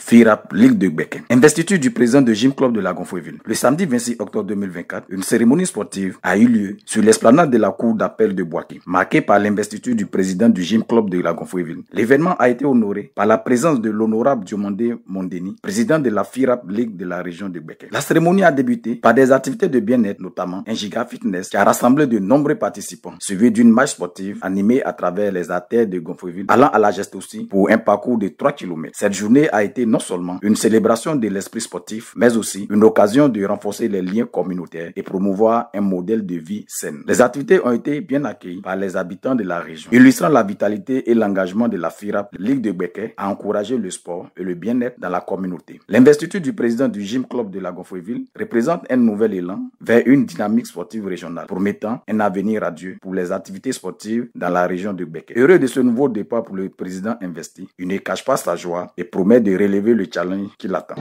FIRAP Ligue de Béquet. Investiture du président de Gym Club de la Gonfreville. Le samedi 26 octobre 2024, une cérémonie sportive a eu lieu sur l'esplanade de la cour d'appel de Boaké, marquée par l'investiture du président du Gym Club de la Gonfreville. L'événement a été honoré par la présence de l'honorable Diomandé Mondeni, président de la FIRAP Ligue de la région de Béquet. La cérémonie a débuté par des activités de bien-être, notamment un giga fitness qui a rassemblé de nombreux participants, suivi d'une marche sportive animée à travers les artères de Gonfreville, allant à la geste aussi pour un parcours de 3 km. Cette journée a été non seulement une célébration de l'esprit sportif, mais aussi une occasion de renforcer les liens communautaires et promouvoir un modèle de vie saine. Les activités ont été bien accueillies par les habitants de la région, illustrant la vitalité et l'engagement de la FIRAP Ligue de Béquet à encourager le sport et le bien-être dans la communauté. L'investiture du président du Gym Club de la Gonfreville représente un nouvel élan vers une dynamique sportive régionale, promettant un avenir radieux pour les activités sportives dans la région de Béquet. Heureux de ce nouveau départ pour le président investi, il ne cache pas sa joie et promet de relever le challenge qui l'attend.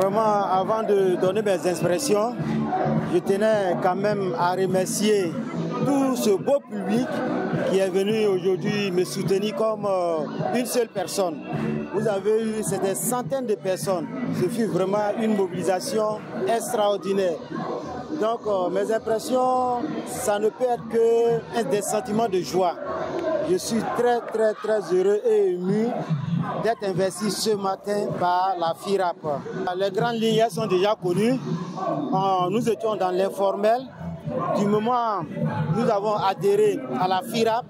Vraiment, avant de donner mes expressions, je tenais quand même à remercier tout ce beau public qui est venu aujourd'hui me soutenir comme une seule personne. Vous avez eu, c'est des centaines de personnes. Ce fut vraiment une mobilisation extraordinaire. Donc mes impressions, ça ne peut être que des sentiments de joie. Je suis très heureux et ému d'être investi ce matin par la FIRAP. Les grandes lignes sont déjà connues. Nous étions dans l'informel. Du moment où nous avons adhéré à la FIRAP,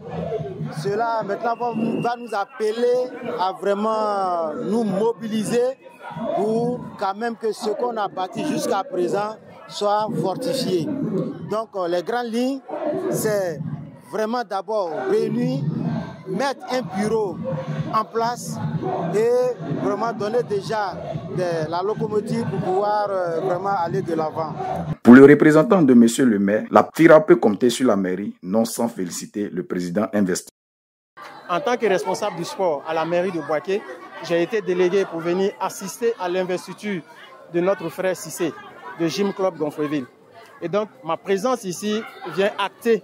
cela maintenant va nous appeler à vraiment nous mobiliser pour quand même que ce qu'on a bâti jusqu'à présent soit fortifié. Donc les grandes lignes, c'est vraiment d'abord réunir, mettre un bureau en place et vraiment donner déjà la locomotive pour pouvoir vraiment aller de l'avant. Pour le représentant de M. le maire, la FIRAP peut compter sur la mairie, non sans féliciter le président investi. En tant que responsable du sport à la mairie de Boaké, j'ai été délégué pour venir assister à l'investiture de notre frère Cissé, de Gym Club Gonfreville. Et donc, ma présence ici vient acter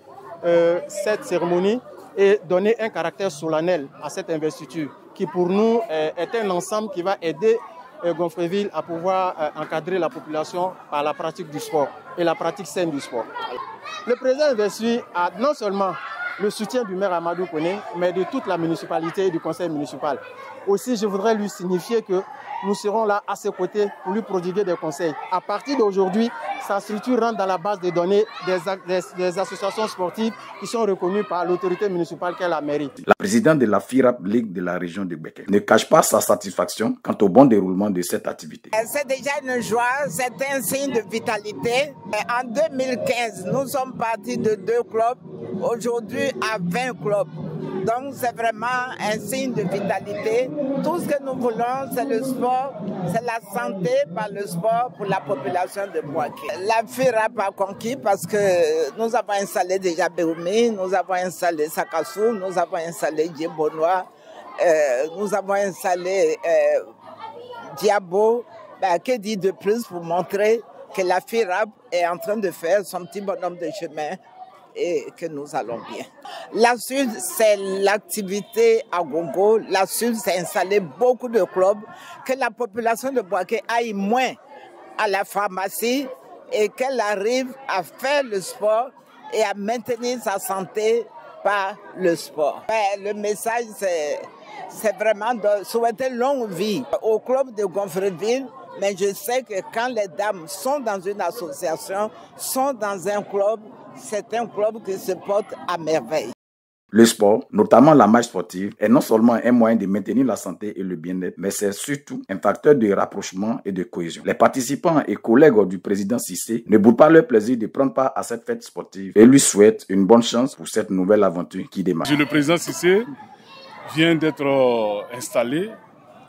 cette cérémonie et donner un caractère solennel à cette investiture qui pour nous est un ensemble qui va aider Gonfreville à pouvoir encadrer la population par la pratique du sport et la pratique saine du sport. Le président investi a non seulement le soutien du maire Amadou Koné, mais de toute la municipalité et du conseil municipal. Aussi, je voudrais lui signifier que nous serons là à ses côtés pour lui prodiguer des conseils. À partir d'aujourd'hui, sa structure rentre dans la base des données des associations sportives qui sont reconnues par l'autorité municipale qu'est la mairie. La présidente de la FIRAP Ligue de la région de Béquet ne cache pas sa satisfaction quant au bon déroulement de cette activité. C'est déjà une joie, c'est un signe de vitalité. En 2015, nous sommes partis de 2 clubs, aujourd'hui à 20 clubs. Donc c'est vraiment un signe de vitalité. Tout ce que nous voulons, c'est le sport, c'est la santé par le sport pour la population de Boaké. La FIRAP a conquis parce que nous avons installé déjà Béoumi, nous avons installé Sakassou, nous avons installé Djebonois, nous avons installé Diabo. Que dire de plus pour montrer que la FIRAP est en train de faire son petit bonhomme de chemin et que nous allons bien. La Sud, c'est l'activité à gogo. La Sud, c'est installer beaucoup de clubs, que la population de Boaké aille moins à la pharmacie et qu'elle arrive à faire le sport et à maintenir sa santé par le sport. Le message, c'est vraiment de souhaiter longue vie au club de Gonfreville. Mais je sais que quand les dames sont dans une association, sont dans un club, c'est un club qui se porte à merveille. Le sport, notamment la marche sportive, est non seulement un moyen de maintenir la santé et le bien-être, mais c'est surtout un facteur de rapprochement et de cohésion. Les participants et collègues du président Cissé ne boudent pas leur plaisir de prendre part à cette fête sportive et lui souhaitent une bonne chance pour cette nouvelle aventure qui démarre. Le président Cissé vient d'être installé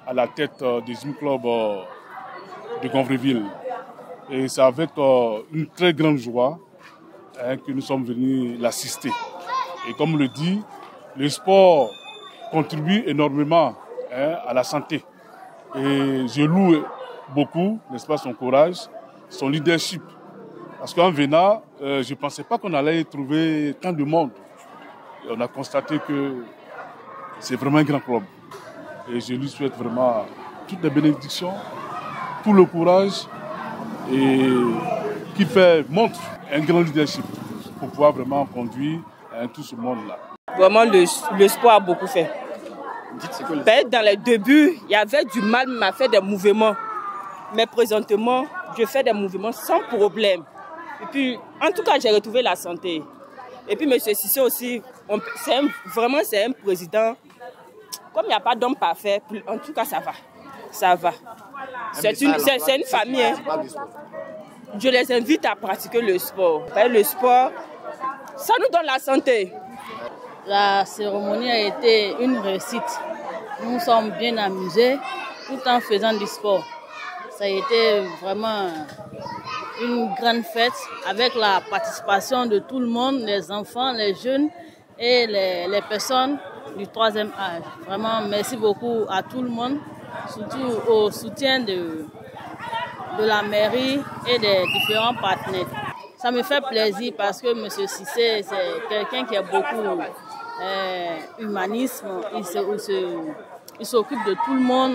à la tête du Gym Club de Gonfreville. Et c'est avec une très grande joie que nous sommes venus l'assister. Et comme on le dit, le sport contribue énormément à la santé. Et je loue beaucoup, n'est-ce pas, son courage, son leadership. Parce qu'en venant, je ne pensais pas qu'on allait trouver tant de monde. Et on a constaté que c'est vraiment un grand club. Et je lui souhaite vraiment toutes les bénédictions, tout le courage et qui montre un grand leadership pour pouvoir vraiment conduire tout ce monde-là. Vraiment, le sport a beaucoup fait. Dans les débuts, il y avait du mal à faire des mouvements. Mais présentement, je fais des mouvements sans problème. Et puis, en tout cas, j'ai retrouvé la santé. Et puis, M. Cissé aussi, c'est un président. Comme il n'y a pas d'homme parfait, en tout cas, ça va. Ça va. C'est une famille. Hein. Je les invite à pratiquer le sport. Le sport, ça nous donne la santé. La cérémonie a été une réussite. Nous nous sommes bien amusés tout en faisant du sport. Ça a été vraiment une grande fête avec la participation de tout le monde, les enfants, les jeunes et les personnes du 3e âge. Vraiment, merci beaucoup à tout le monde, surtout au soutien de la mairie et des différents partenaires. Ça me fait plaisir parce que M. Cissé, c'est quelqu'un qui a beaucoup humanisme. Il s'occupe de tout le monde.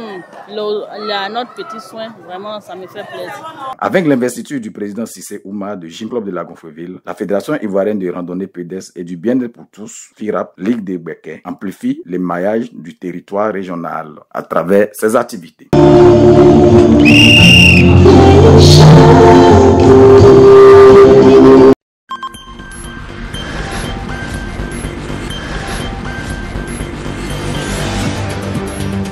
Il a notre petit soin. Vraiment, ça me fait plaisir. Avec l'investiture du président Cissé Oumar de Gym Club de la Gonfreville, la Fédération ivoirienne de randonnée pédestre et du bien-être pour tous, FIRAP, Ligue des Béquets, amplifie les maillages du territoire régional à travers ses activités.